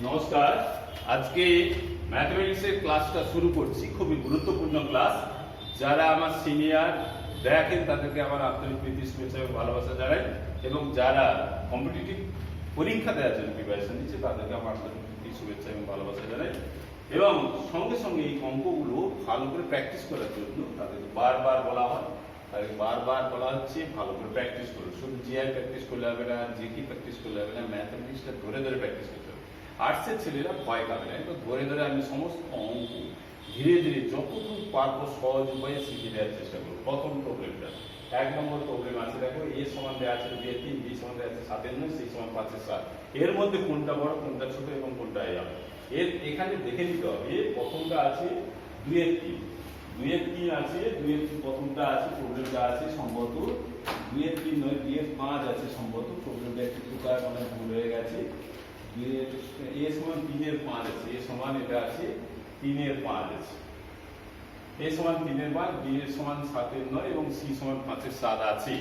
নমস্কার। আজকে ম্যাথমেটিক্সের ক্লাসটা শুরু করছি, খুবই গুরুত্বপূর্ণ ক্লাস। যারা আমার সিনিয়র দেখেন তাদেরকে আমার আন্তরিক প্রীতি, শুভেচ্ছা এবং ভালোবাসা জানাই, এবং যারা কম্পিটিটিভ পরীক্ষা দেওয়ার জন্য প্রিপারেশন নিচ্ছে তাদেরকে আমার আন্তরিক প্রীতি, শুভেচ্ছা এবং ভালোবাসা জানাই। এবং সঙ্গে সঙ্গে এই অঙ্কগুলো ভালো করে প্র্যাকটিস করার জন্য তাদেরকে বারবার বলা হয়, তাদেরকে বারবার বলা হচ্ছে ভালো করে প্র্যাকটিস করুন। শুধু জিআই প্র্যাকটিস করলে হবে না, জিকে প্র্যাকটিস করলে হবে না, ম্যাথমেটিক্সটা ধরে ধরে প্র্যাকটিস করতে হবে। আর্টসের ছেলেরা ভয় পাবে না, একটু ধরে ধরে আমি সমস্ত অঙ্ক ধীরে ধীরে যতটুকু পারবো সহজ উপায়ে শিখে দেওয়ার চেষ্টা করবো। প্রথম প্রবলেমটা 1 নম্বর প্রবলেম আছে, দেখো এ সমান দেওয়া আছে 2 3, বি সমান দেওয়া আছে 7 9, সি সমান 5 7। এর মধ্যে কোনটা বড়, কোনটা ছোট এবং কোনটা এর এখানে দেখে নিতে হবে। প্রথমটা আছে 2 3, 2 3 আছে, 2 3 প্রথমটা আছে, প্রবলেমটা আছে সম্ভবত 2 3 নয়, 2 5 আছে সম্ভবত। প্রবলেমটা একটু টুকার মানে ভুল হয়ে গেছে। এ সমান 3 এর 5 আছে, এ সমান এটা আছে 3 এর 5 আছে, এ সমান 3 এর 5, বি এর সমান 7 এর 9 এবং সি সমান 5 এর 7 আছে।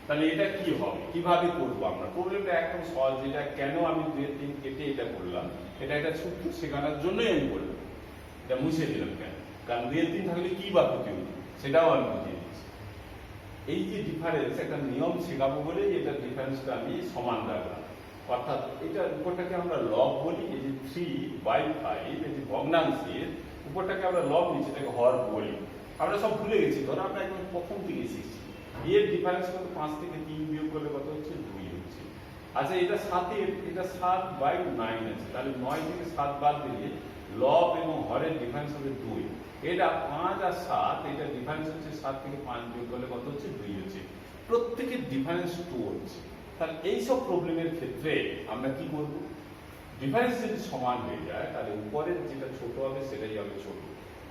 তাহলে এটা কি হবে, কিভাবে করব আমরা? প্রবলেমটা একদম সহজ। এটা কেন আমি 2 3 কেটে এটা করলাম, এটা একটা সূত্র শেখানোর জন্যই আমি বললাম। এটা মুছে দিলাম কেন? কারণ 2 3 থাকলে কি বা ক্ষতি হতো সেটাও আমি বুঝিয়ে দিচ্ছি। এই যে ডিফারেন্স, একটা নিয়ম শেখাবো বলে এটা ডিফারেন্সটা আমি সমান রাখলাম। অর্থাৎ এটার উপরটাকে আমরা লব বলি, এই যে 3/5 এই যে ভগ্নাংশের উপরটাকে আমরা লব নিচ্ছি, এটাকে হর বলি। আমরা সব ভুলে গেছি, ধরো আমরা একদম প্রথম থেকে শিখছি। এর ডিফারেন্স কত? 5 থেকে 3 বিয়োগ করলে কত হচ্ছে? 2 হচ্ছে। আচ্ছা, এটা 7 এর, এটা 7/9 আছে, তাহলে 9 থেকে 7 বাদ দিলে লব এবং হরের ডিফারেন্স হবে 2। এটা 5 আর 7, এটা ডিফারেন্স হচ্ছে 7 থেকে 5 বিয়োগ করলে কত হচ্ছে? 2 হচ্ছে। প্রত্যেকের ডিফারেন্স 2 হচ্ছে। তাহলে এইসব প্রবলেমের ক্ষেত্রে আমরা কি করব? ডিফারেন্স যদি সমান হয়ে যায় তাহলে উপরের যেটা ছোট হবে সেটাই হবে ছোট।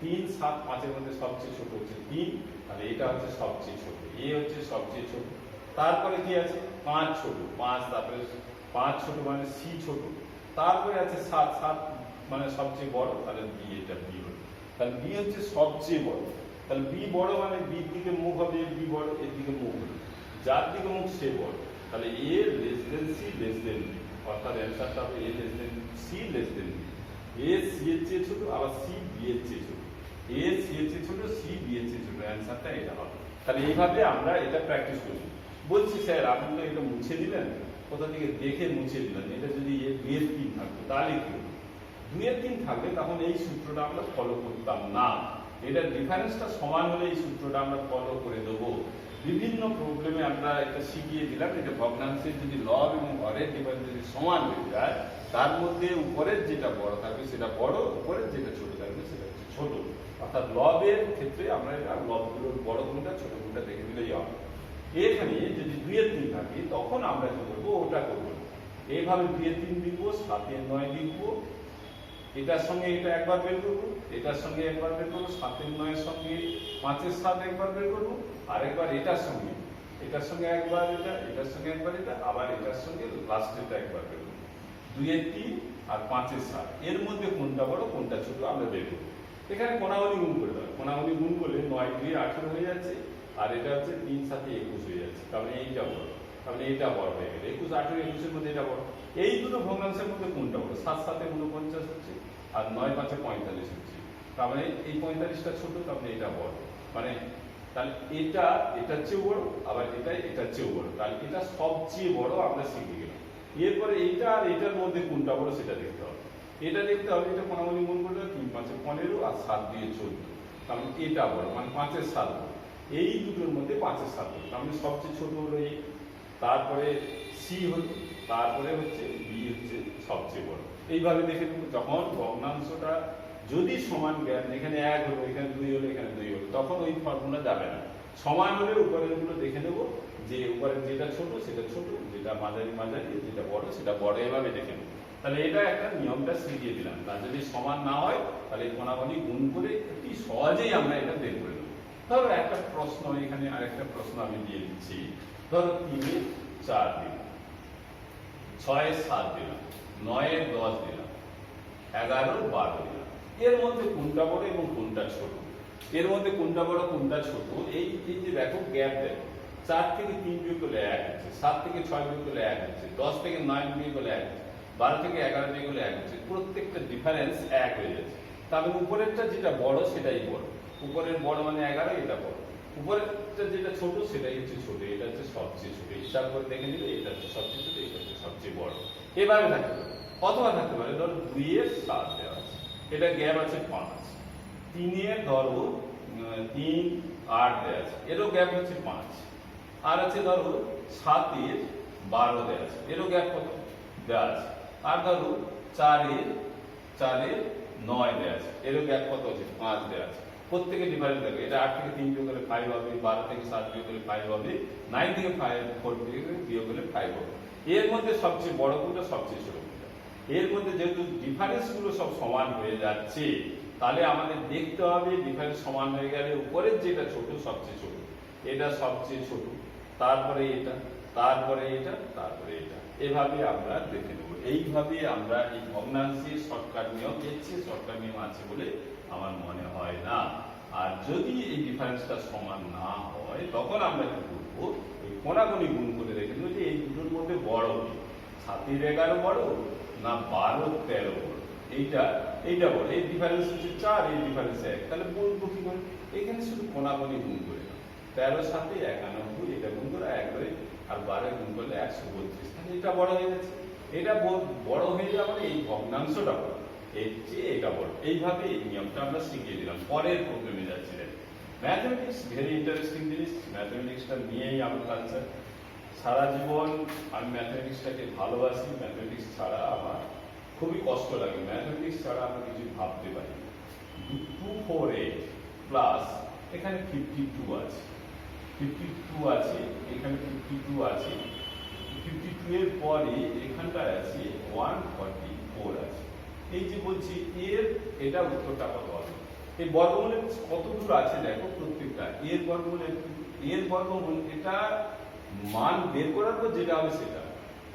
3 7 5 এর মধ্যে সবচেয়ে ছোট হচ্ছে 3, তাহলে এটা হচ্ছে সবচেয়ে ছোট, এ হচ্ছে সবচেয়ে ছোট। তারপরে কি আছে? 5 ছোট, 5, তারপরে 5 ছোট মানে সি ছোট, তারপরে আছে 7 7 মানে সবচেয়ে বড়, তাহলে বি, এটা বি হলো। তাহলে বি হচ্ছে সবচেয়ে বড়, তাহলে বি বড় মানে বির দিকে মুখ হবে, বি বড়, এর দিকে মুখ হবে, যার দিকে মুখ সে বড়। তাহলে A less than C less than B, অর্থাৎ অ্যান্সারটা হবে A less than C less than B. A C এর চেয়ে ছোট, আবার সি বি এর চেয়ে ছোট, এ সি এর চেয়ে ছোট, সি বি এর চেয়ে ছোট, অ্যান্সারটা এটা হবে। তাহলে এইভাবে আমরা এটা প্র্যাকটিস করছি। বলছি স্যার আপনি তো এটা মুছে দিলেন, কোথা থেকে দেখে মুছে দিলেন? এটা যদি এ 2 এর 3 থাকতো তাহলে কি হতো? 2 এর 3 থাকলে তখন এই সূত্রটা আমরা ফলো করতাম না। এটা ডিফারেন্সটা সমান হলে এই সূত্রটা আমরা ফলো করে দেবো। বিভিন্ন প্রবলেমে আমরা এটা শিখিয়ে দিলাম। এটা ভগ্নাংশের যদি লব এবং হরের ডিফারেন্স যদি সমান হয়ে যায়, তার মধ্যে উপরের যেটা বড় থাকবে সেটা বড়, উপরের যেটা ছোট থাকবে সেটা হচ্ছে ছোট। অর্থাৎ লবের ক্ষেত্রে আমরা এটা লবগুলোর বড় কোনটা ছোট কোনটা দেখে দিলেই হবে। এখানে যদি 2 এর 3 থাকে তখন আমরা কি করবো? ওটা করবো এইভাবে 2 এর 3 লিখবো, 7 এর 9 লিখবো, এটার সঙ্গে এটা একবার বের করবো, এটার সঙ্গে একবার বের করবো, 7 এর 9 এর সঙ্গে 5 এর 7 একবার বের করবো, আরেকবার এটার সঙ্গে একবার এটা, এটার সঙ্গে একবার এটা, আবার এটার সঙ্গে লাস্টেরটা একবার বের করবো। 2 এর 3 আর 5 এর 7 এর মধ্যে কোনটা বড় কোনটা ছোট আমরা বের করবো। এখানে কোণাগুণি গুণ করে দেবো। কোণাগুণি গুণ করলে 9 2 18 হয়ে যাচ্ছে, আর এটা হচ্ছে 3 7 21 হয়ে যাচ্ছে। তাহলে এইটা বড়, তাহলে এটা বড় হয়ে গেল। 21 18 21 এর মধ্যে এটা বড়। এই দুটো ভগ্নাংশের মধ্যে কোনটা বড়? 7 7 49 হচ্ছে, আর 9 5 45 হচ্ছে। তার মানে এই 45টা ছোট, তাহলে এটা বড়। মানে তাহলে এটা এটার চেয়েও বড়, আবার এটা এটার চেয়েও বড়, তাহলে এটা সবচেয়ে বড় আমরা শিখে গেলাম। এরপরে এইটা আর এটার মধ্যে কোনটা বড় সেটা দেখতে হবে। এটা দেখতে হবে, এটা কোণাগুণি গুণ করলে 3 5 15 আর 7 2 14, তাহলে এটা বড় মানে 5 এর 7 বড়। এই দুটোর মধ্যে 5 এর 7 বড়, তাহলে সবচেয়ে ছোট হলো এই, তারপরে সি হলো, তারপরে হচ্ছে বি হচ্ছে সবচেয়ে বড়। এইভাবে দেখে নেব। যখন ভগ্নাংশটা যদি সমান জ্ঞান, এখানে 1 হলো, এখানে 2 হলো, এখানে 2 হলো, তখন ওই ফর্মুলা যাবে না। সমান হলে উপরের গুলো দেখে নেব, যে উপরের যেটা ছোট সেটা ছোট, যেটা মাঝারি মাঝারি, যেটা বড় সেটা বড়, এভাবে দেখে নেব। তাহলে এটা একটা নিয়মটা শিখিয়ে দিলাম। তার যদি সমান না হয় তাহলে কোণাগুণি গুণ করে অতি সহজেই আমরা এটা বের করে নেব। ধরো একটা প্রশ্ন, এখানে আরেকটা প্রশ্ন আমি দিয়ে দিচ্ছি। ধরো 3 এর 4 দিলাম, 6 এর 7 দিলাম, 9 এর 10 দিলাম, 11 এর 12 দিলাম। এর মধ্যে কোনটা বড় এবং কোনটা ছোট? এর মধ্যে কোনটা বড় কোনটা ছোট? এই যে দেখো গ্যাপ দেখো, 4 থেকে 3 বিয়োগ করলে 1 হচ্ছে, 7 থেকে 6 বিয়োগ করলে 1 হচ্ছে, 10 থেকে 9 বিয়োগ করলে 1 হচ্ছে। 12 থেকে 11 বিয়োগ করলে 1 হচ্ছে, প্রত্যেকটা ডিফারেন্স 1 হয়ে যাচ্ছে। তার মানে উপরেরটা যেটা বড় সেটাই বড়, উপরের বড় মানে 11, এটা বড়, উপরেরটা যেটা ছোট সেটাই হচ্ছে ছোট, এটা হচ্ছে সবচেয়ে ছোট। হিসাব করে দেখে নিলে এটা হচ্ছে সবচেয়ে ছোট, এটা হচ্ছে সবচেয়ে বড়। এভাবে থাকতে পারে, অথবা থাকতে পারে ধরো 2 এর 7 দেওয়া আছে, এটা গ্যাপ আছে 5, 3 এর ধরো 3 8 দেওয়া আছে, এরও গ্যাপ হচ্ছে 5, আর আছে ধরো 7 এর 12 দেওয়া আছে, এরও গ্যাপ কত দেওয়া আছে, আর ধরো 4 এর 9 দেওয়া আছে, এরও গ্যাপ কত আছে 5 দেওয়া আছে। প্রত্যেকে ডিফারেন্স থাকে, এটা 8 থেকে 3 বিয়োগ করলে 5 হবে, 12 থেকে 7 বিয়োগ করলে 5 হবে, 9 থেকে 4 বিয়োগ করলে 5 হবে। এর মধ্যে সবচেয়ে বড় কোনটা, সবচেয়ে ছোট কোনটা? এর মধ্যে যেহেতু ডিফারেন্স গুলো সব সমান হয়ে যাচ্ছে, তাহলে আমাদের দেখতে হবে ডিফারেন্স সমান হয়ে গেলে উপরের যেটা ছোট সবচেয়ে ছোট, এটা সবচেয়ে ছোট, তারপরে এটা, তারপরে এটা, তারপরে এটা, এভাবে আমরা দেখে নেব। এইভাবে আমরা এই ভগ্নাংশের শর্টকাট নিয়ম, এর চেয়ে শর্টকাট নিয়ম আছে বলে আমার মনে হয় না। আর যদি এই ডিফারেন্সটা সমান না হয় তখন আমরা কি করবো, ওই কোনাগুনি গুণ করে দেখে নেব যে এই দুটোর মধ্যে বড় কি, 7 এর 11 বড় না 12 13 বড়, এইটা বড়। এই ডিফারেন্স হচ্ছে 4, এই ডিফারেন্স 1, তাহলে বলবো কি করে, এখানে শুধু কোনাগুনি গুণ করে নাও, 13 7 91, এটা গুণ করে 1 করে, আর 12 গুণ করলে 132, তাহলে এটা বড় হয়ে যাচ্ছে। এটা বড় হয়ে যাওয়া মানে এই ভগ্নাংশটা বড়, এর চেয়ে এটা বড়। এইভাবে এই নিয়মটা আমরা শিখিয়ে দিলাম। পরের প্রবলেমে যাচ্ছিলেন। ম্যাথমেটিক্স ভেরি ইন্টারেস্টিং জিনিস, ম্যাথমেটিক্সটা নিয়েই আমার কালচার। সারা জীবন আমি ম্যাথমেটিক্সটাকে ভালোবাসি, ম্যাথমেটিক্স ছাড়া আমার খুবই কষ্ট লাগে, ম্যাথমেটিক্স ছাড়া আমরা কিছু ভাবতে পারি। 248 প্লাস এখানে 52 আছে, 52 আছে, এখানে 52 আছে, 52 এর পরে এখানটায় আছে 144 আছে। এই যে বলছি এটা উত্তরটা কত হবে, এই বর্গমূলের কত দূর আছে দেখো, প্রত্যেকটা এর বর্গমূল এটা মান বের করার পর যেটা হবে সেটা,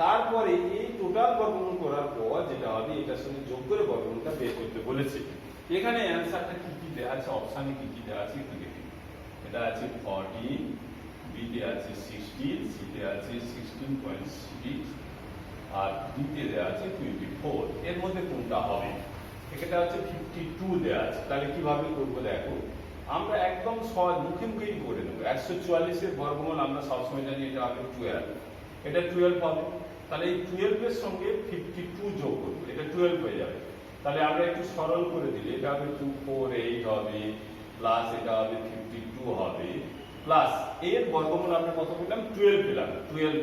তারপরে এই টোটাল বর্গমূল করার পর যেটা হবে এটার সঙ্গে যোগ করে বর্গমূলটা বের করতে বলেছে। এখানে অ্যান্সারটা কি কি দেওয়া আছে, অপশনে কি কি দেওয়া আছে একটু দেখি। এটা আছে 14, বিতে আছে 16, সিতে আছে 16.6, আর ডিতে দেওয়া আছে 24। এর মধ্যে কোনটা হবে? এটা হচ্ছে 52 দেওয়া আছে। তাহলে কিভাবে করবো দেখো, আমরা একদম সহজ মুখে করে নেবো। 144 এর বর্গমূল আমরা সবসময় জানি এটা হবে 12, এটা 12 হবে। তাহলে এই 12 এর সঙ্গে 52 যোগ করবো, এটা 12 হয়ে যাবে। তাহলে আমরা একটু সরল করে দিলে এটা হবে 248 হবে, প্লাস এটা হবে 52 হবে, প্লাস এর বর্গমূল আমরা কত পেলাম, 12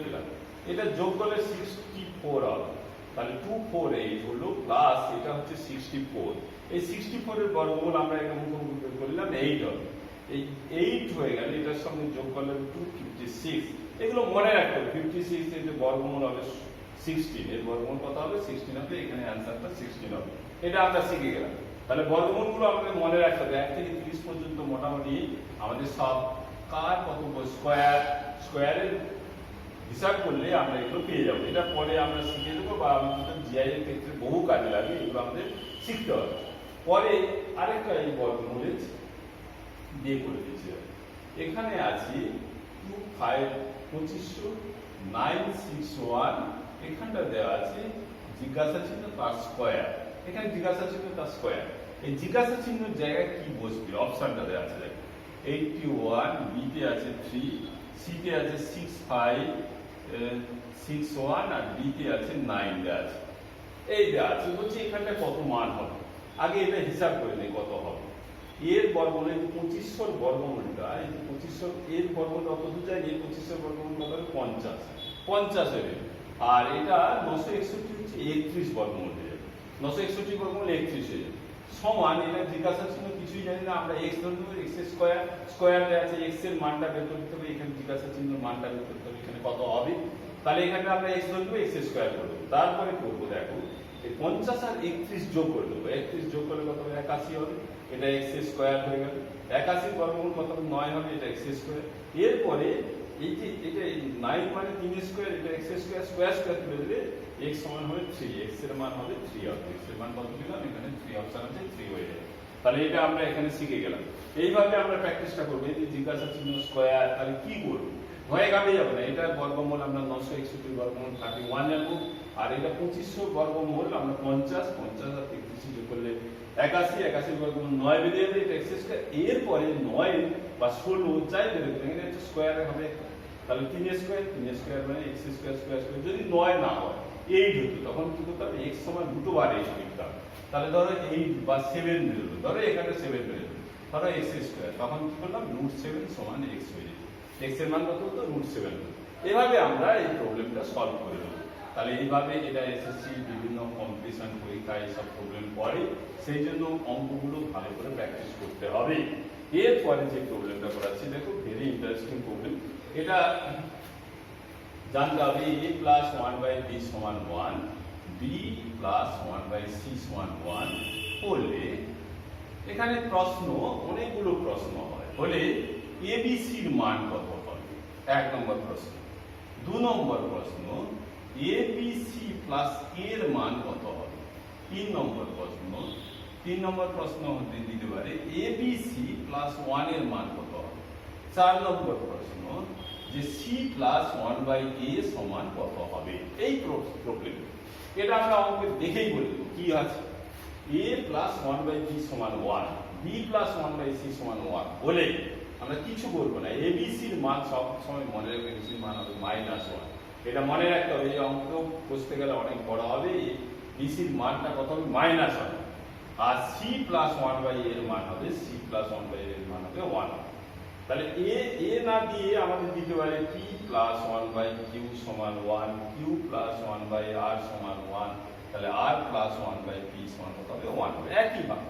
পেলাম। এটা যোগ করলে 64 হবে। তাহলে 248 হলো, প্লাস এটা হচ্ছে 64। এই 64 এর বর্গমূল আমরা এখানে মুখোমুখি বের করলাম 8 হবে। এই 8 হয়ে গেলে এটার সঙ্গে যোগ করলে 256। এগুলো মনে রাখতে হবে, 56 এর যে বর্গমূল হবে 16, এর বর্গমূল কত হবে 16 হবে, এখানে অ্যানসারটা 16 হবে। এটা আমরা শিখে গেলাম। তাহলে বর্গমূলগুলো আমাদের মনে রাখতে হবে, 1 থেকে 30 পর্যন্ত মোটামুটি আমাদের সব কার কত স্কোয়ারের হিসাব করলে আমরা এগুলো পেয়ে যাবো। এটা পরে আমরা শিখে দেবো, বা জিআই এর ক্ষেত্রে বহু কাজে লাগে, এগুলো আমাদের শিখতে হবে। পরে আরেকটা এই বর্গমূলের দিয়ে করে দিচ্ছি। এখানে আছে 2500 961, এখানটা দেওয়া আছে জিজ্ঞাসা চিহ্ন তার স্কোয়ার, এখানে জিজ্ঞাসা চিহ্ন তার স্কোয়ার। এই জিজ্ঞাসা চিহ্নের জায়গায় কি বসবে, অপশনটা দেওয়া আছে দেখো, 81, বিতে আছে 3, সিতে আছে 6561, আর ডিতে আছে 9 দেওয়া আছে। এই দেওয়া আছে, বলছি এখানটা কত মান হবে, আগে এটা হিসাব করে নেই কত হবে। এর বর্গমূল 2500 বর্গমূলটা, এই 2500 এর বর্গমূল কত দূর যায়, এই 2500 বর্গমূল কত হবে 50 এর, আর এটা 961 হচ্ছে 31 বর্গমূল হয়ে যাবে, 961 বর্গমূল 31 হয়ে যাবে। সমান, এটা জিজ্ঞাসা চিহ্ন কিছুই জানি না, আমরা x ধরে নেব, x এর স্কোয়ার দেওয়া আছে, x এর মানটা বের করতে হবে, এখানে জিজ্ঞাসা চিহ্ন মানটা বের করতে হবে, এখানে কত হবে। তাহলে এখানে আমরা x ধরে নেব, x এর স্কোয়ার করে দেবো। তারপরে করবো দেখো, 50 আর 31 যোগ করে দেবো, 31 যোগ করলে কত হবে 81 হবে, এটা x এর স্কোয়ার হয়ে গেল। 81 বর্গমূল কত হবে 9 হবে, এটা x এর স্কোয়ার। এরপরে এই যে এটা 9 মানে 3 এর স্কোয়ার, এটা x এর স্কোয়ার তুলে দিলে x সমান হবে 3, x এর মান হবে 3 হবে, x এর মান কত দিলাম, এখানে 3 অপশন আছে, 3 হয়ে যাবে। তাহলে এটা আমরা এখানে শিখে গেলাম। এইভাবে আমরা প্র্যাকটিসটা করবো। এই যে জিজ্ঞাসা চিহ্ন স্কোয়ার, তাহলে কি করবো, ভয়ে ঘাবড়ে যাবে না। এটার বর্গমূল আমরা 961 বর্গমূল 31 জানবো, আর এটা 2500 বর্গমূল, আমরা 50 আর 33 যোগ করলে 81 বর্গমূল 9 বেরিয়ে যাবে, এটা এক্স স্কয়ার। এরপরে 9 বা 16 যাই বেরোবে, এখানে একটা স্কয়ার হবে, তাহলে 3 স্কয়ার মানে এক্স স্কয়ার স্কয়ার স্কয়ার। যদি 9 না হয় 8 হতো, তখন কি করতে হবে, x সমান দুটোবার 8 লিখতে হবে। তাহলে ধরো 8 বা 7 বেরোলো, ধরো এখানে 7 বেরোলো, ধরো এক্স স্কয়ার, তখন কি করলাম, √7 সমান x হয়ে যেত। x এর মান কত হতো, √7 হতো। এভাবে আমরা এই প্রবলেমটা সলভ করে দেবো। তাহলে এইভাবে এটা এসএসসি বিভিন্ন কম্পিটিশন পরীক্ষায় এইসব প্রবলেম পড়ে, সেই জন্য অঙ্কগুলো ভালো করে প্র্যাকটিস করতে হবে। এরপরে যে প্রবলেমটা করাচ্ছি, দেখো ভেরি ইন্টারেস্টিং প্রবলেম। এটা জানতে হবে a প্লাস 1/b সমান 1, b প্লাস 1/c সমান 1 করলে, এখানে প্রশ্ন অনেকগুলো প্রশ্ন হয়, বলে এবিসির মান কত হবে, 1 নম্বর প্রশ্ন। 2 নম্বর প্রশ্ন, এবিসি প্লাস এর মান কত হবে। 3 নম্বর প্রশ্ন, 3 নম্বর প্রশ্ন হতে দিতে পারে এবিসি প্লাস 1 এর মান কত হবে। 4 নম্বর প্রশ্ন, যে সি প্লাস 1/a সমান কত হবে। এই প্রবলেম এটা আমরা অঙ্কে দেখেই বলে দেবো কি আছে। a প্লাস 1/b সমান 1, b প্লাস 1/c সমান 1 বলে আমরা কিছু করবো না। এবিসির মান সব সময় মনে রাখবে, এবিসির মান হবে -1। এটা মনে রাখতে হবে, এই অঙ্ক বুঝতে গেলে অনেক বড় হবে। বিসির মানটা কত হবে, -1। আর সি প্লাস 1/a এর মান হবে, সি প্লাস 1/a এর মান হবে 1। তাহলে এ না দিয়ে আমাদের দিতে পারে p প্লাস 1/q সমান 1, q প্লাস 1/r সমান 1, তাহলে r প্লাস 1/p সমান কত হবে, 1 হবে। একইভাবে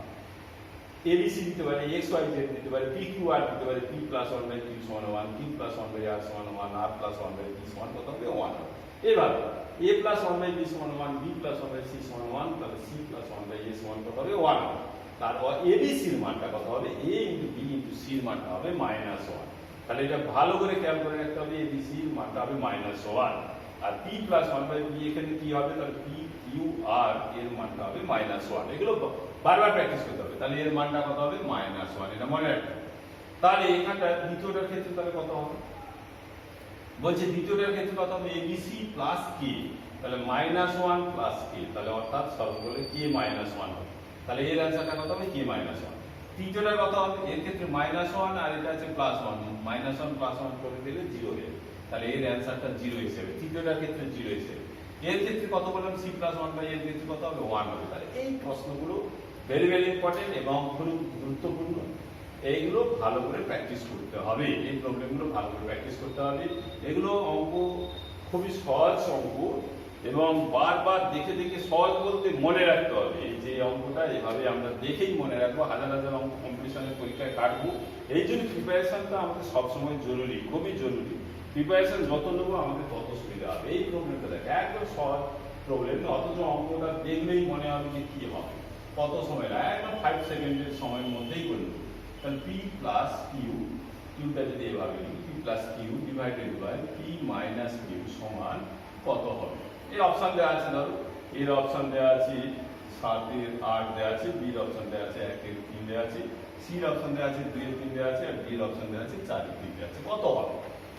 এবিসি দিতে পারে, এক্স ওয়াই জেড দিতে পারে, পি কিউ আর দিতে পারে, পি প্লাস 1/q সমান 1, q প্লাস 1/r সমান 1, r প্লাস 1/p সমান কত হবে, 1 হবে। এভাবে a প্লাস 1/b সমান 1, b প্লাস 1/c সমান 1, তাহলে c প্লাস 1/a সমান কত হবে, 1 হবে। তারপর এবিসির মানটা কত হবে, a into b into c এর মানটা হবে -1। তাহলে এটা ভালো করে খেয়াল করে রাখতে হবে, এবিসির মানটা হবে -1। আর p প্লাস 1/b এখানে কি হবে, তাহলে p q r এর মানটা হবে -1। এগুলো বারবার প্র্যাকটিস করতে হবে। তাহলে এর মানটা কত হবে, -1, এটা মনে রাখতে হবে। তাহলে এখানটা দ্বিতীয়টার ক্ষেত্রে তাহলে কত হবে, বলছে দ্বিতীয়টার ক্ষেত্রে কত হবে, এবিসি প্লাস কে, তাহলে -1 প্লাস কে, তাহলে অর্থাৎ সরল করলে কে -1 হবে। তাহলে এর অ্যান্সারটা কত হবে, কে -1। তৃতীয়টা কত হবে, এর ক্ষেত্রে -1 আর এটা আছে +1, -1 + 1 করে দিলে 0 হয়ে যাবে। তাহলে এর অ্যান্সারটা 0 হিসেবে, তৃতীয়টার ক্ষেত্রে 0 হিসেবে। এর ক্ষেত্রে কত বললাম, c + 1/a এর ক্ষেত্রে কত হবে, 1 হবে। তাহলে এই প্রশ্নগুলো ভেরি ভেরি ইম্পর্টেন্ট এবং খুব গুরুত্বপূর্ণ। এইগুলো ভালো করে প্র্যাকটিস করতে হবে, এই প্রবলেমগুলো ভালো করে প্র্যাকটিস করতে হবে। এগুলো অঙ্ক খুবই সহজ অঙ্ক এবং বারবার দেখে দেখে, সহজ বলতে মনে রাখতে হবে। এই যে অঙ্কটা এভাবে আমরা দেখেই মনে রাখবো, হাজার হাজার অঙ্ক কম্পিটিশনের পরীক্ষায় কাটবো। এই জন্য প্রিপারেশনটা আমাদের সবসময় জরুরি, খুবই জরুরি। প্রিপারেশন যত নেবো আমাদের তত সুবিধা হবে। এই প্রবলেমটা দেখে একদম সহজ প্রবলেম, অথচ অঙ্কটা দেখলেই মনে হবে যে কি হবে, কত সময় লাগে, একদম 5 সেকেন্ডের সময়ের মধ্যেই করে নেবো। তাহলে p প্লাস কিউ, কিউটা যদি এভাবে লিখি, p plus q divided by p minus q সমান কত হবে। এর অপশন দেওয়া আছে, ধরো এর অপশন দেওয়া আছে 7 এর 8 দেওয়া আছে, বি এর অপশন দেওয়া আছে 1 এর 3 দেওয়া আছে, সি এর অপশন দেওয়া আছে 2 এর 3 দেওয়া আছে, আর ডি এর অপশন দেওয়া আছে 4 এর 3 দেওয়া আছে। কত হবে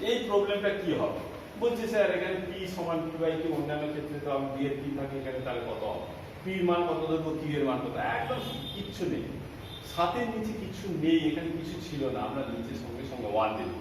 এই প্রবলেমটা কি হবে, বলছে স্যার এখানে p সমান p বাই কিউ, অন্যান্য ক্ষেত্রে তো আমি b এর 3 থাকে, এখানে তাহলে কত হবে, p এর মান কত দেবো, q এর মান কত, একদম কিচ্ছু নেই, 7 এর নিচে কিছু নেই, এখানে কিছু ছিল না, আমরা নিচে সঙ্গে সঙ্গে 1 দেব,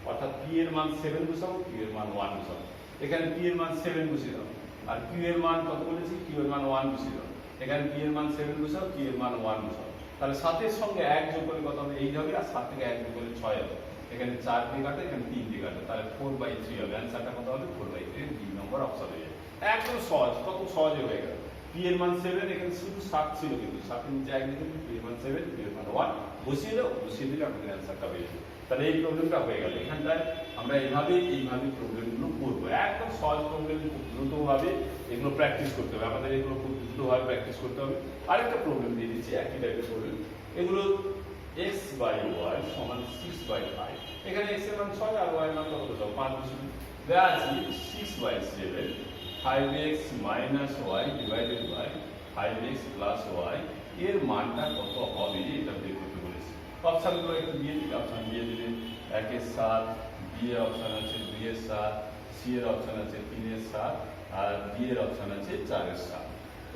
অর্থাৎ p এর মান 7 বসাবো, q এর মান 1 বসাবো। এখানে p এর মান 7 বসিয়ে দাও, আর q এর মান কত বলেছি, q এর মান 1 বসিয়ে দাও। এখানে p এর মান 7 বসাও, q এর মান 1 বসাও। তাহলে 7 এর সঙ্গে 1 যোগ করলে কত হবে, 8 হবে, আর 7 থেকে 1 যোগ করলে 6 হবে। এখানে 4 দিয়ে কাটে, এখানে 3 দিয়ে কাটে, তাহলে 4/3 হবে। অ্যান্সারটা কত হবে, 4/3, বি নম্বর অপশন হয়ে যাবে। একদম সহজ, কত সহজে হয়ে গেল। p এর মান 7, এখানে শুধু 7 ছিল, কিন্তু 7 এর নিচে 1 লিখে p এর মান 7, p এর মান 1 বসিয়ে দাও, বসিয়ে দিলে আমাদের অ্যান্সারটা হয়ে যাবে। তাহলে এই প্রবলেমটা হয়ে গেল। এখানটায় আমরা এইভাবে প্রবলেমগুলো করবো, একদম সহজ প্রবলেম, খুব দ্রুতভাবে এগুলো প্র্যাকটিস করতে হবে, আমাদের এগুলো খুব দ্রুতভাবে প্র্যাকটিস করতে হবে। আরেকটা প্রবলেম দিয়ে দিচ্ছি, একই টাইপের প্রবলেম। এগুলো x/y সমান 6/5, এখানে x এর মান 6 আর y এর মান কত, 5 বসিয়ে দেওয়া আছে 6/7, 5x minus y divided by 5x plus y এর মানটা কত হবে, এটা বের করতে বলেছি। অপশনগুলো একটু দিয়ে দিই, অপশন দিয়ে দিলে 1 এর 7, বি এর অপশন আছে 2 এর 7, সি এর অপশন আছে 3 এর 7, আর বি এর অপশন আছে 4 এর 7।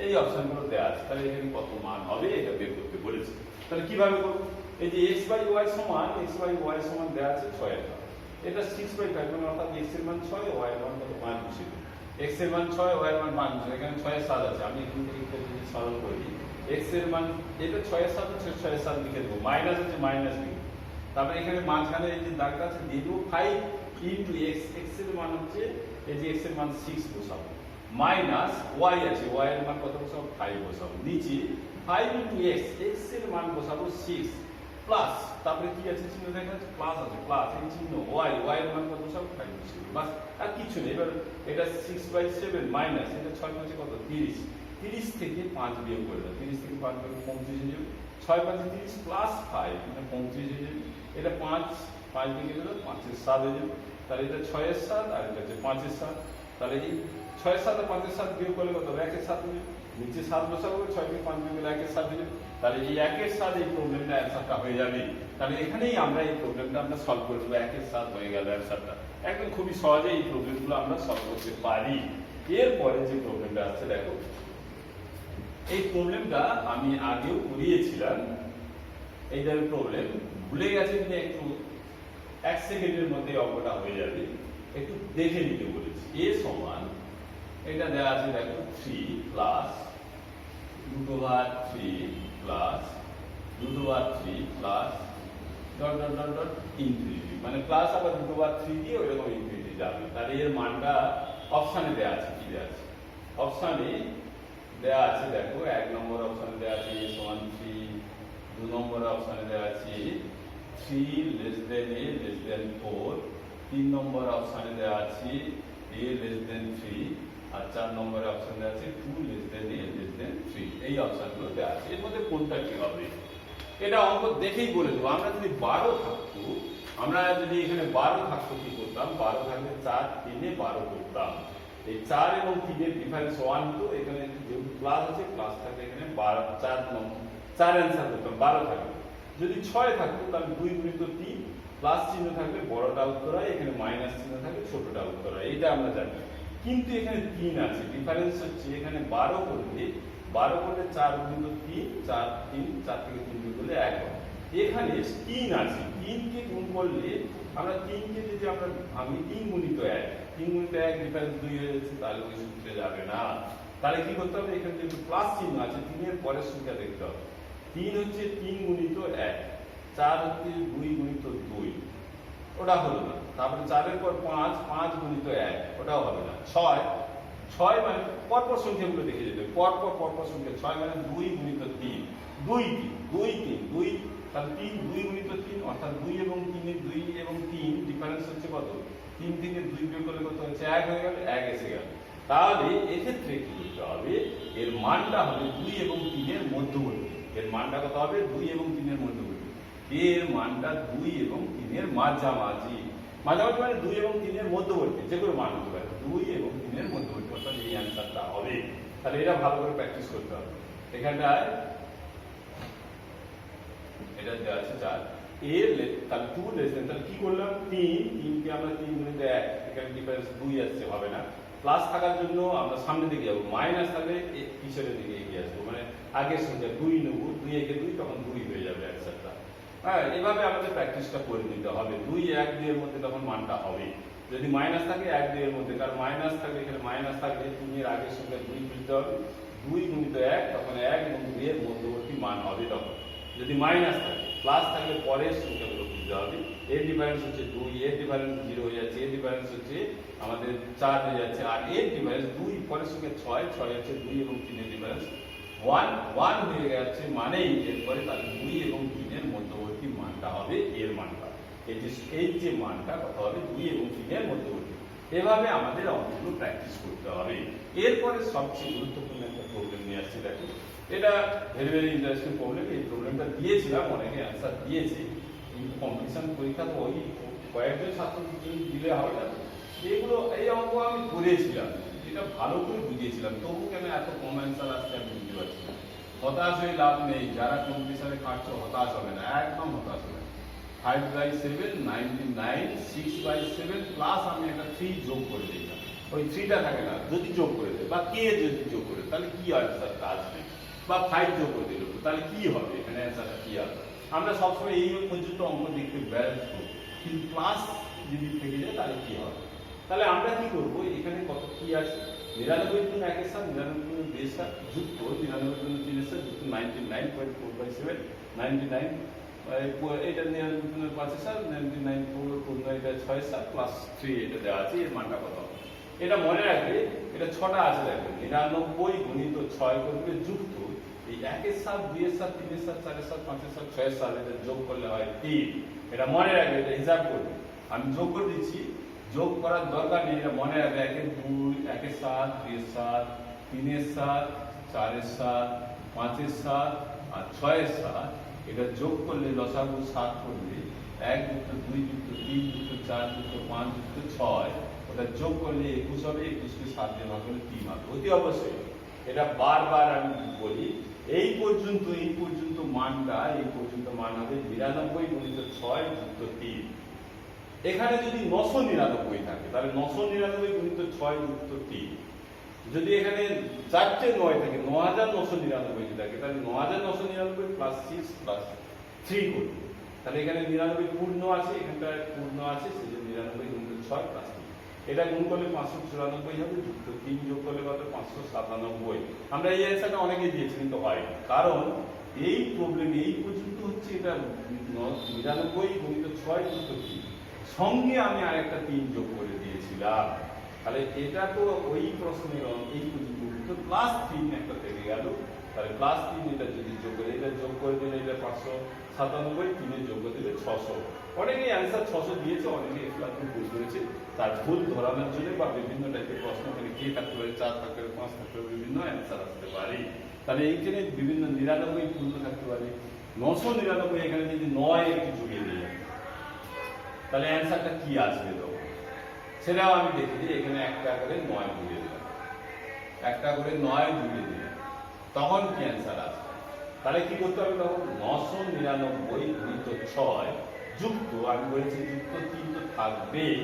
এই অপশনগুলো দেওয়া আছে, তাহলে এখানে কত মান হবে এটা বের করতে বলেছে। তাহলে কিভাবে করব? এই যে x বাই y সমান দেওয়া আছে 6 এর ঘাত, এটা 6/5 মানে অর্থাৎ x এর মান 6, y এর মান কত 5 বসিয়ে দেব। x এর মান 6, y এর মান 5 বসিয়ে, এখানে 6 এর 7 আছে, আমি এখান থেকে যদি সরল করি x এর মান এটা 6 এর 7 হচ্ছে, 6 এর 7 লিখে দেব, মাইনাস আছে মাইনাস লিখব, তারপরে এখানে মাঝখানে এই যে দাগটা আছে দিয়ে দেব 5 ইনটু x, x এর মান হচ্ছে এই যে x এর মান 6 বসাবো, মাইনাস y আছে, y এর মান কত বসাবো 5 বসাবো, নিচে 5 ইনটু x, x এর মান বসাবো 6 প্লাস, তারপরে কি আছে চিহ্ন দেখা যাচ্ছে প্লাস আছে, প্লাস এই চিহ্ন y, y এর মান কত বসাবো 5 বসাবো, বাস আর কিছু নেই। এবার এটা 6/7 মাইনাস এটা 6 5 কত 30, 30 থেকে 5 বিয়োগ করে দাও, 30 থেকে 5 বিয়োগ 35 হয়ে যাবে, 6 5 30 প্লাস 5 মানে 35 হয়ে যাবে, এটা 5 5 বিয়োগ করে দাও 5 এর 7 হয়ে যাবে, তাহলে এটা 6 এর 7 আর এটা হচ্ছে 5 এর 7, তাহলে এই 6 এর 7 আর 5 এর 7 বিয়োগ করলে কত 1 এর 7 হবে, নিচে 7 বসাবো, 6 থেকে 5 বিয়োগ করলে 1 এর 7 হয়ে যাবে, তাহলে এই 1 এর 7 এই প্রবলেমটা অ্যানসারটা হয়ে যাবে। তাহলে এখানেই আমরা এই প্রবলেমটা আমরা সলভ করে দেব, 1 এর 7 হয়ে গেল অ্যানসারটা, একদম খুবই সহজে এই প্রবলেমগুলো আমরা সলভ করতে পারি। এরপরে যে প্রবলেমটা আছে দেখো, এই প্রবলেমটা আমি আগেও করিয়েছিলাম, এই যে প্রবলেম ভুলে গেছে কিনা একটু 1 সেকেন্ডের মধ্যে অঙ্কটা হয়ে যাবে, একটু দেখে নিতে বলেছি। a সমান এটা দেওয়া আছে দেখো 3 plus √3 plus √3 plus dot dot dot dot infinity, মানে প্লাস আবার √3 দিয়ে ওইরকম ইনফিনিটি যাবে। তাহলে এর মানটা অপশানে দেওয়া আছে, কি দেওয়া আছে অপশানে দেওয়া আছে দেখো, 1 নম্বর অপশানে দেওয়া আছে a সমান 3, 2 নম্বর অপশানে দেওয়া আছে 3 less than a less than 4, 3 নম্বর অপশানে দেওয়া আছে a লেস দেন 3, আর 4 নম্বরে অপশন দেওয়া আছে 2 less than a less than 3। এই অপশনগুলো দেওয়া আছে, এর মধ্যে কোনটা কি হবে এটা অঙ্ক দেখেই বলে দেবো। আমরা যদি 12 থাকতো, আমরা যদি এখানে 12 থাকতো কি করতাম, 12 থাকলে 4 3 12 করতাম, এই 4 এবং 3 এর ডিফারেন্স 1 হতো, এখানে যেহেতু প্লাস আছে প্লাস থাকলে এখানে 12 4 নম্বর 4 অ্যান্সার করতাম 12 থাকলে। যদি 6 থাকতো তাহলে 2 গুণিত 3 প্লাস চিহ্ন থাকলে বড়টা উত্তর হয়, এখানে মাইনাস চিহ্ন থাকলে ছোটটা উত্তর হয়, এইটা আমরা জানি। কিন্তু এখানে 3 আছে, ডিফারেন্স হচ্ছে এখানে 12 করলে 4 গুণিত 3 4 3 4 থেকে 3 বিয়োগ করলে 1 হয়, এখানে 3 আছে, 3 কে গুণ করলে আমরা 3 কে যদি আমরা ভাঙি 3 গুণিত 1 ডিফারেন্স 2 হয়ে যাচ্ছে, তাহলে ওই সূত্রে যাবে না। তাহলে কি করতে হবে, এখানে যেহেতু প্লাস চিহ্ন আছে 3 এর পরের সংখ্যা দেখতে হবে, 3 হচ্ছে 3 গুণিত 1, 4 হচ্ছে 2 গুণিত 2, ওটা হলো না। তারপরে 4 এর পর 5, 5 গুণিত 1, ওটাও হবে না। 6 মানে পরপর সংখ্যাগুলো দেখে যেতে হবে, পরপর সংখ্যা, 6 মানে 2 গুণিত 3, 2 তাহলে 3 2 গুণিত 3 অর্থাৎ 2 এবং 3 এর 2 এবং 3 ডিফারেন্স হচ্ছে কত, 3 থেকে 2 বিয়োগ করলে কত হচ্ছে 1 হয়ে গেল, 1 এসে গেল। তাহলে এক্ষেত্রে কি করতে হবে, এর মানটা হবে 2 এবং 3 এর মধ্যবর্তী, এর মানটা কত হবে 2 এবং 3 এর মধ্যবর্তী, এর মানটা 2 এবং 3 এর মাঝামাঝি মানে 2 এবং 3 এর মধ্যবর্তী, যে কোনো মান হতে পারে 2 এবং 3 এর মধ্যবর্তী, অর্থাৎ এই অ্যান্সারটা হবে। তাহলে এটা ভালো করে প্র্যাকটিস করতে হবে। এখানটায় এটা দেওয়া আছে 4 a তাহলে 2 লেস দেন, তাহলে কি করলাম 3 কে আমরা 3 গুণিত 1, এখানে ডিফারেন্স 2 আসছে, হবে না। প্লাস থাকার জন্য আমরা সামনের দিকে যাব, মাইনাস থাকলে পিছনের দিকে এগিয়ে আসবো, মানে আগের সংখ্যা 2 নেব, 2 একে 2 তখন 2 হয়ে যাবে অ্যান্সারটা। হ্যাঁ, এভাবে আমাদের প্র্যাকটিসটা করে নিতে হবে। 2 1 2 এর মধ্যে তখন মানটা হবে, যদি মাইনাস থাকে 1 2 এর মধ্যে, কারণ মাইনাস থাকলে এখানে মাইনাস থাকলে 3 এর আগের সংখ্যা 2 বুঝতে হবে, 2 গুণিত 1 তখন 1 এবং 2 এর মধ্যবর্তী মান হবে তখন। যদি মাইনাস থাকে, প্লাস থাকলে পরের সংখ্যাগুলো বুঝতে হবে, এর ডিফারেন্স হচ্ছে 2, এর ডিফারেন্স 0 হয়ে যাচ্ছে, এর ডিফারেন্স হচ্ছে আমাদের 4 হয়ে যাচ্ছে, আর এর ডিফারেন্স 2 পরের সংখ্যা 6 হচ্ছে 2 এবং 3 এর ডিফারেন্স 1 হয়ে যাচ্ছে, মানেই এরপরে তাহলে 2 এবং 3 এর মধ্যবর্তী মানটা হবে এর মানটা, এই যে মানটা কত হবে 2 এবং 3 এর মধ্যবর্তী। এভাবে আমাদের অঙ্কগুলো প্র্যাকটিস করতে হবে। এরপরে সবচেয়ে গুরুত্বপূর্ণ একটা প্রবলেম নিয়ে আসছি দেখো, এটা ভেরি ভেরি ইন্টারেস্টিং প্রবলেম। এই প্রবলেমটা দিয়েছিলাম, অনেকে অ্যান্সার দিয়েছে, কিন্তু কম্পিটিশন পরীক্ষা তো ওই কয়েকজন ছাত্র দিলে হবে না, এগুলো এই অঙ্ক আমি করেছিলাম, এটা ভালো করে বুঝিয়েছিলাম, তবু কেন এত কম অ্যান্সার আসছে আমি বুঝতে পারছি না। হতাশ হয়ে লাভ নেই, যারা কম্পিটিশনে কাটছো হতাশ হবে না, একদম হতাশ হবে না। 5/7 99, 6/7 প্লাস আমি একটা 3 যোগ করে দিলাম, ওই 3টা থাকে না, যদি যোগ করে দেয় বা কে যদি যোগ করে তাহলে কি অ্যান্সারটা আসবে, বা 5 যোগ করে দিল তাহলে কি হবে, এখানে অ্যান্সারটা কি আসবে। আমরা সবসময় এই পর্যন্ত অঙ্ক দেখতে ব্যালেন্স করব, কিন্তু প্লাস যদি থেকে যায় তাহলে কি হবে। তাহলে আমরা কি করব, এখানে কত কি আছে, 99 গুণ 1 এর সাথে 99 গুণ 2 এর সাথে যুক্ত 99 গুণ 3 এর সাথে যুক্ত 99.4/7 99 এটা 99 গুণ 5 এর সাথে 99 এটা 6 এর সাথে প্লাস 3 এটা দেওয়া আছে, এর মানটা কত হবে এটা মনে রাখবে। এটা 6টা আছে দেখো, 99 গুণিত 6 করবে যুক্ত এই 1 এর সাথে 2 এর সাথে 3 এর সাথে 4 এর সাথে 5 এর সাথে 6 এর সাথে এটা যোগ করলে হয় 3। এটা মনে রাখবে, এটা হিসাব করবে। আমি যোগ করে দিচ্ছি, যোগ করার দরকার নেই, এটা মনে রাখবে। 1 এর 2 1 এর সাথে 2 এর সাথে 3 এর সাথে 4 এর সাথে 5 এর সাথে আর 6 এর সাথে এটা যোগ করলে লসাগু 7 করলে 1 যুক্ত 2 যুক্ত 3 যুক্ত 4 যুক্ত 5 যুক্ত 6 ওটা যোগ করলে 21 হবে। 21 কে 7 দিয়ে ভাগ করলে 3 হবে অতি অবশ্যই। এটা বারবার আমি বলি, এই পর্যন্ত মানটা এই পর্যন্ত মান হবে 99 গুণিত 6 যুক্ত 3। এখানে যদি 999 থাকে তাহলে 999 গুণিত 6 যুক্ত 3। যদি এখানে 4টে 9 থাকে 9999 যদি থাকে তাহলে 9999 প্লাস 6 প্লাস 3 করবে। তাহলে এখানে 99 পূর্ণ আছে, এখানটা পূর্ণ আছে, সেজন্য 99 গুণিত 6 প্লাস 3। এটা গুণ করলে 594 হবে, যুক্ত 3 যোগ করলে কত 597। আমরা এই অ্যান্সারটা অনেকে দিয়েছি কিন্তু হয়নি, কারণ এই প্রবলেম এই পর্যন্ত হচ্ছে এটা 99 গুণিত 6 যুক্ত 3, সঙ্গে আমি আরেকটা 3 যোগ করে দিয়েছিলাম। তাহলে এটা তো ওই প্রশ্নের এই পর্যন্ত প্লাস 3 একটা থেকে গেল, তাহলে প্লাস 3 এটা যদি যোগ করে এটা যোগ করে দিলে এটা 597, 3 যোগ করে দিলে 600। অনেকেই অ্যান্সার 600 দিয়েছে, অনেকে একটু ভুল করেছে। তার ভুল ধরানোর জন্য বা বিভিন্ন টাইপের প্রশ্ন এখানে কে থাকতে পারে, 4 থাকতে পারে, 5 থাকতে পারে, বিভিন্ন অ্যান্সার আসতে পারে। তাহলে এইখানে বিভিন্ন 99 পূর্ণ থাকতে পারে, 999 এখানে যদি 9 একটু জুড়িয়ে দিয়ে যায় তাহলে অ্যান্সারটা কি আসবে তো সেটাও আমি দেখি যে এখানে একটা করে 9 জুড়িয়ে দিলাম, একটা করে 9 জুড়িয়ে দিলাম, তখন কি অ্যান্সার আসবে। তাহলে কি করতে হবে, তখন 999 গুণিত 6 যুক্ত, আমি বলেছি যুক্ত 3 তো থাকবেই,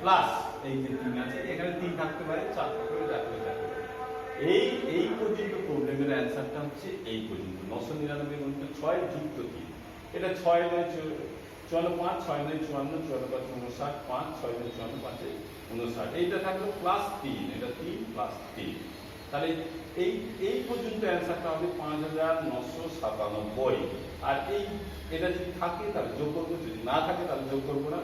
প্লাস এই যে 3 আছে, এখানে 3 থাকতে পারে, 4 থাকতে পারে, 4 থাকতে পারে। এই পর্যন্ত প্রবলেমের অ্যান্সারটা হচ্ছে এই পর্যন্ত 999 গুণিত 6 যুক্ত 3। এটা 6 9 54 5 6 9 54 54 5 59 5 6 9 54 5 59, এইটা থাকলো প্লাস 3, এটা 3 প্লাস 3। তাহলে এই পর্যন্ত অ্যান্সারটা হবে 5997। আর এটা যদি থাকে তাহলে যোগ করবো, যদি না থাকে তাহলে যোগ করবো না,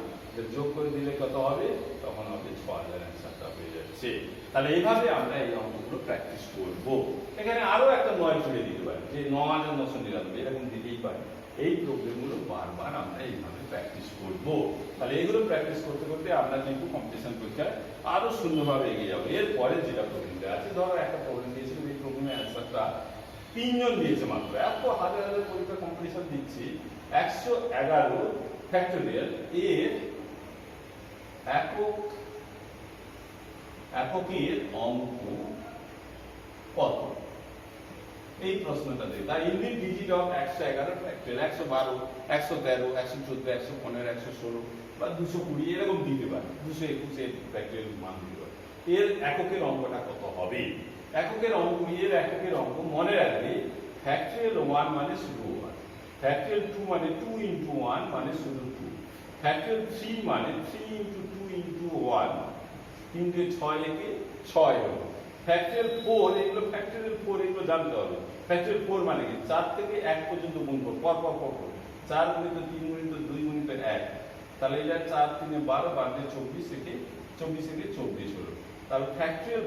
যোগ করে দিলে কত হবে, তখন হবে 6000, অ্যান্সারটা হয়ে যাচ্ছে। তাহলে এইভাবে আমরা এই অঙ্কগুলো প্র্যাকটিস করব। এখানে আরো একটা 9 জুড়ে দিতে পারি, যে 9999 এরকম দিতেই পারি। এই প্রবলেমগুলো বারবার আমরা এইভাবে প্র্যাকটিস করব। তাহলে এইগুলো প্র্যাকটিস করতে করতে আমরা কিন্তু কম্পিটিশন পরীক্ষায় আরো সুন্দরভাবে এগিয়ে যাবো। এরপরে যেটা প্রবলেমটা আছে, ধরো একটা প্রবলেম দিয়েছিল, এই প্রবলেমের অ্যান্সারটা 3 জন দিয়েছে মাত্র, এত হাজার হাজার পরীক্ষা কম্পিটিশন দিচ্ছি, 111 ফ্যাক্টোরিয়াল এর এককের অঙ্ক কত, এই প্রশ্নটা দেয়। তাই ইউনিট ডিজিট অফ 111 ফ্যাক্টোরিয়াল 112 113 114 115 116 বা 220 এরকম দিতে পারে, 221 এর ফ্যাক্টোরিয়াল মান দিতে পারে। এর এককের অঙ্কটা কত হবে। এককের অঙ্ক, এর এককের অঙ্ক মনে রাখবে, ফ্যাক্টোরিয়াল 1 মানে শুধু 1, ফ্যাক্টোরিয়াল 2 মানে 2 into 1 মানে শুধু 2, ফ্যাক্টোরিয়াল 3 মানে 3 into 2 into 1, 3 দিয়ে 6 একে 6 হলো। ফ্যাক্টোরিয়াল 4, এগুলো ফ্যাক্টোরিয়াল 4 এগুলো জানতে হবে। ফ্যাক্টোরিয়াল 4 মানে কি, 4 থেকে 1 পর্যন্ত গুণ করব, পর 4 গুণিত 3 গুণিত 2 গুণিত 1, তাহলে এটা 4 3 12 12 24 থেকে 24 হলো। তাহলে ফ্যাক্টোরিয়াল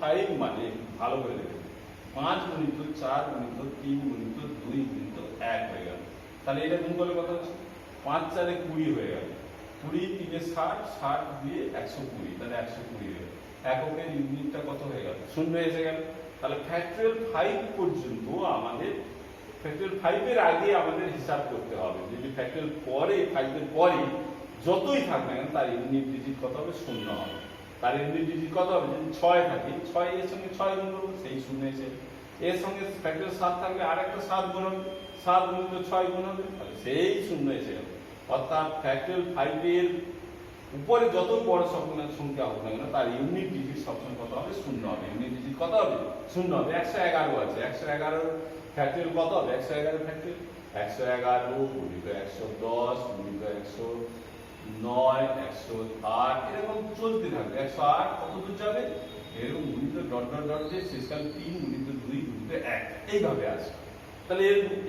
5 মানে ভালো করে দেখুন, 5 গুণিত 4 গুণিত 3 গুণিত 2 গুণিত 1 হয়ে গেল। তাহলে এটা গুণ করলে কত হচ্ছে, 5 4 এ 20 হয়ে গেল, 20 3 এ 60, 60 দিয়ে 120, তাহলে 120 হয়ে গেল। এককের ইউনিটটা কত হয়ে গেল, 0 এসে গেল। তাহলে ফ্যাক্টোরিয়াল 5 পর্যন্ত আমাদের, ফ্যাক্টোরিয়াল 5 এর আগে আমাদের হিসাব করতে হবে। যদি ফ্যাক্টোরিয়াল 5 এর পরে যতই থাকবে না তার ইউনিট ডিজিট কত হবে, 0 হবে। তার ইউনিট ডিজিট কত হবে, যদি 6 থাকে 6 এর সঙ্গে 6 গুণ করবো, সেই 0 এসে, এর সঙ্গে ফ্যাক্টোরিয়াল 7 থাকলে আরেকটা 7 গুণ হবে, 7 গুণিত 6 গুণ হবে, তাহলে সেই 0 এসে গেল। অর্থাৎ ফ্যাক্টোরিয়াল 5 এর উপরে যত বড় সংখ্যা হোক না কেন তার ইউনিট ডিজিট সবসময় কত হবে? শূন্য হবে। ইউনিট ডিজিট কত হবে? শূন্য হবে। 111 আছে, 111 ফ্যাক্টরিয়াল কত হবে? 111 ফ্যাক্টরিয়াল 111 গুণিত 110 গুণিত 109 108 এরকম চলতে থাকবে। 108 কত দূর যাবে? এরকম গুণিত ডট ডট ডট দিয়ে শেষকাল 3 গুণিত 2 গুণিত 1 এইভাবে আসবে। তাহলে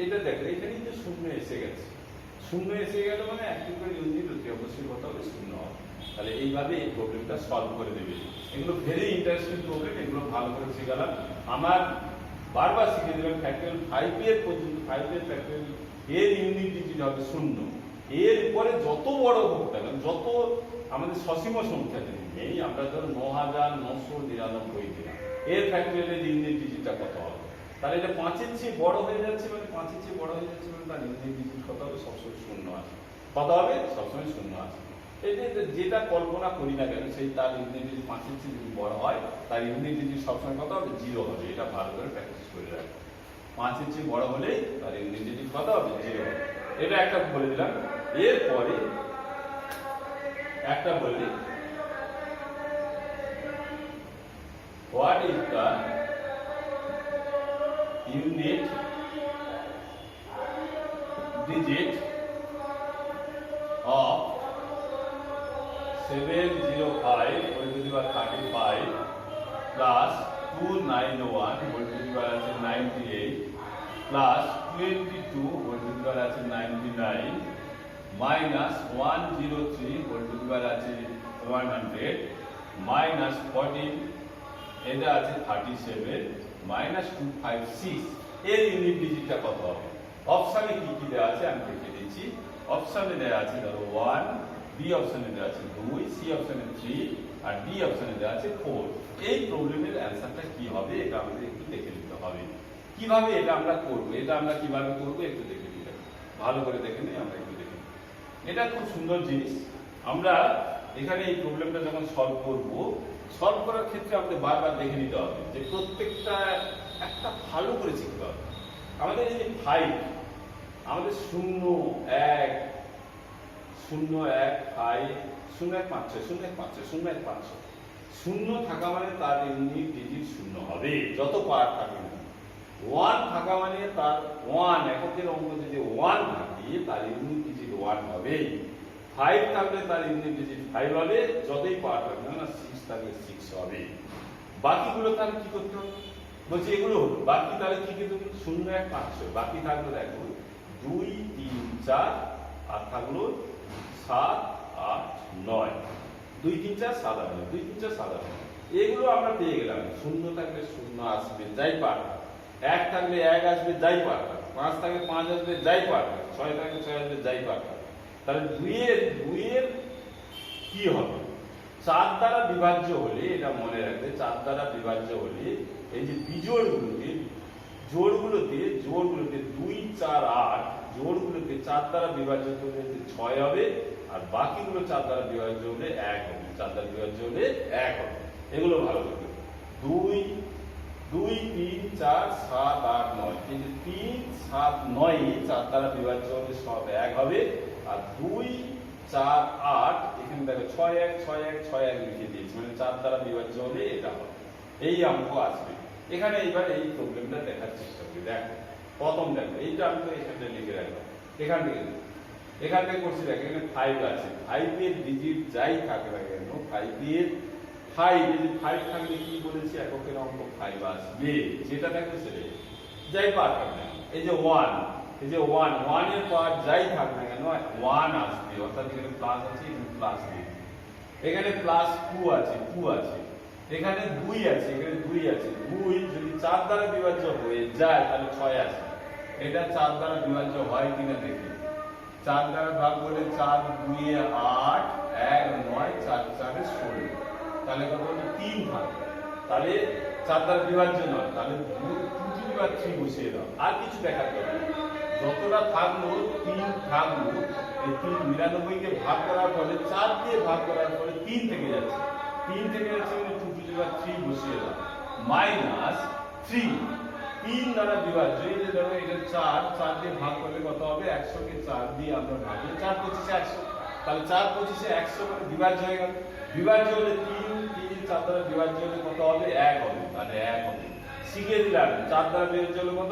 এটা দেখেন এখানে কিন্তু শূন্য এসে গেছে। শূন্য এসে গেল মানে একটি করে ইউনিট অতি অবশ্যই কত হবে? শূন্য হবে। তাহলে এইভাবে এই প্রবলেমটা সলভ করে দেবে। এগুলো ভেরি ইন্টারেস্টিং প্রবলেম, এগুলো ভালো করে শিখালাম। আমার বারবার শিখে দিলাম ফ্যাক্টরিয়াল 5 এর পর্যন্ত 5 এর ফ্যাক্টরিয়াল এর ইউনিট ডিজিট হবে শূন্য। এর উপরে যত বড় হোক না কেন, যত আমাদের সসীম সংখ্যা যদি নেই, আমরা ধরো 9999 দিলাম, এর ফ্যাক্টরিয়ালের ইউনিট ডিজিটটা কত হবে? তাহলে এটা 5 এর চেয়ে বড় হয়ে যাচ্ছে মানে 5 এর চেয়ে বড় হয়ে যাচ্ছে মানে তার ইউনিট ডিজিট কত হবে? সবসময় শূন্য আছে। কত হবে? সবসময় শূন্য আছে। যেটা কল্পনা করি না কেন সেই তার ইউনিট ডিজিট 5 এর চেয়ে যদি বড় হয় তার ইউনিট ডিজিট সবসময় কত হবে? 0 হবে। এটা ভালো করে প্র্যাকটিস করে রাখবেন। 5 এর চেয়ে বড় হলে তার ইউনিট ডিজিট কত হবে? 0 হবে। এটা একটা বলে দিলাম। এরপরে একটা বলি, what is the unit digit of 705 whole to the power 35 plus 291 whole to the power 98 plus 22 whole to the power 99 minus 103 whole to the power 100 minus 14 এটা আছে 37 minus 256 এর ইউনিট ডিজিটটা কত হবে? অপশনে কি কি দেওয়া আছে আমি লিখে দিচ্ছি। অপশনে দেওয়া আছে ধরো 1, বি অপশনে দেওয়া আছে 2, সি অপশনে 3 আর ডি অপশনে দেওয়া আছে 4। এই প্রবলেমের অ্যানসারটা কি হবে এটা আমাদের একটু দেখে নিতে হবে। কিভাবে এটা আমরা করব, এটা আমরা কিভাবে করব একটু দেখে নিতে, ভালো করে দেখে নিই। আমরা একটু দেখে নিই। এটা খুব সুন্দর জিনিস। আমরা এখানে এই প্রবলেমটা যখন সলভ করব, সলভ করার ক্ষেত্রে আমাদের বারবার দেখে নিতে হবে যে প্রত্যেকটা একটা ভালো করে শিখতে হবে। আমাদের এই যে 5, আমাদের 0 1 0 1 5 0 1 5 6 0 1 5 6 0 1 5 6 0 থাকা মানে তার ইউনিট ডিজিট 0 হবে যত পাওয়ার থাকে না। 1 থাকা মানে তার 1 এককের অঙ্ক যদি 1 থাকে তার ইউনিট ডিজিট 1 হবে। 5 থাকলে তার ইউনিট ডিজিট 5 হবে যতই পাওয়ার থাকে না। 6 থাকলে 6 হবে। বাকিগুলো তাহলে কি করতে হবে? বলছি এগুলো হলো বাকি। তাহলে কি কিন্তু 0 1 5 6 বাকি থাকলো দেখো 2 3 4 আর থাকলো 7 8 9 2 3 4 7 8 9 2 3 4 7 8 9 এগুলো আমরা পেয়ে গেলাম। 0 থাকলে 0 আসবে যাই পার, 1 থাকলে 1 আসবে যাই পার, 5 থাকলে 5 আসবে যাই পার, 6 থাকলে 6 আসবে যাই পার। তাহলে 2 এর কি হবে? 4 দ্বারা বিভাজ্য হলে, এটা মনে রাখবে, 4 দ্বারা বিভাজ্য হলে এই যে বিজোড়গুলোতে জোড়গুলোতে 2 4 8 জোড়গুলোতে 4 দ্বারা বিভাজ্য হলে 6 হবে আর বাকিগুলো 4 দ্বারা বিভাজ্য হলে 1 হবে। 4 দ্বারা বিভাজ্য হলে 1 হবে। এগুলো ভালো করে 2 2 3 4 7 8 9 এই যে 3 7 9 4 দ্বারা বিভাজ্য হলে সব 1 হবে আর 2 4 8 এখানে দেখো 6 1 6 1 6 1 লিখে দিয়েছি মানে 4 দ্বারা বিভাজ্য হলে এটা হবে। এই অঙ্ক আসবে এখানে। এইবার এই প্রবলেমটা দেখার চেষ্টা করি। দেখো প্রথম দেখো এইটা আমি তো এখানে লিখে রাখলাম। এখান থেকে করছি দেখো এখানে 5 আছে। 5 এর ডিজিট যাই থাকে না কেন 5 এর 5 যদি 5 থাকলে কি বলেছি এককের অঙ্ক 5 আসবে। যেটা দেখো সেটা যাই পার থাকে না। এই যে 1, এই যে 1 এর পাওয়ার যাই থাকে না কেন 1 আসবে। অর্থাৎ এখানে প্লাস আছে, এখানে প্লাস নেই। এখানে প্লাস 2 আছে, 2 আছে। এখানে 2 আছে, এখানে 2 আছে। 2 যদি 4 দ্বারা বিভাজ্য হয়ে যায় তাহলে 6 আসে। এটা 4 দ্বারা বিভাজ্য হয় কিনা দেখি। 4 দ্বারা ভাগ করলে 4 2 এ 8 1 9 4 4 এ 16। তাহলে কত হলো? 3 থাকবে। তাহলে 4 দ্বারা বিভাজ্য নয়, তাহলে 2 টু দি পাওয়ার 3 বসিয়ে দাও। আর কিছু দেখাতে হবে না। যতটা থাকলো 3 থাকলো, এই 3 99 কে ভাগ করার ফলে 4 দিয়ে ভাগ করার ফলে 3 থেকে যাচ্ছে। 3 থেকে যাচ্ছে মানে 2 টু দি পাওয়ার 3 বসিয়ে দাও মাইনাস 3 3 দ্বারা বিভাজ্য। এই যে ধরো এটা 4 দিয়ে ভাগ করলে কত হবে? 100 কে 4 দিয়ে আমরা ভাগলে 4 25 100 তাহলে 4 25 100 মানে বিভাজ্য হয়ে গেল। বিভাজ্য হলে 3 4 দ্বারা বিভাজ্য হলে কত হবে? 1 হবে, তাহলে 1 হবে। শিখিয়ে দিলাম 4 দ্বারা বিভাজ্য হলে কত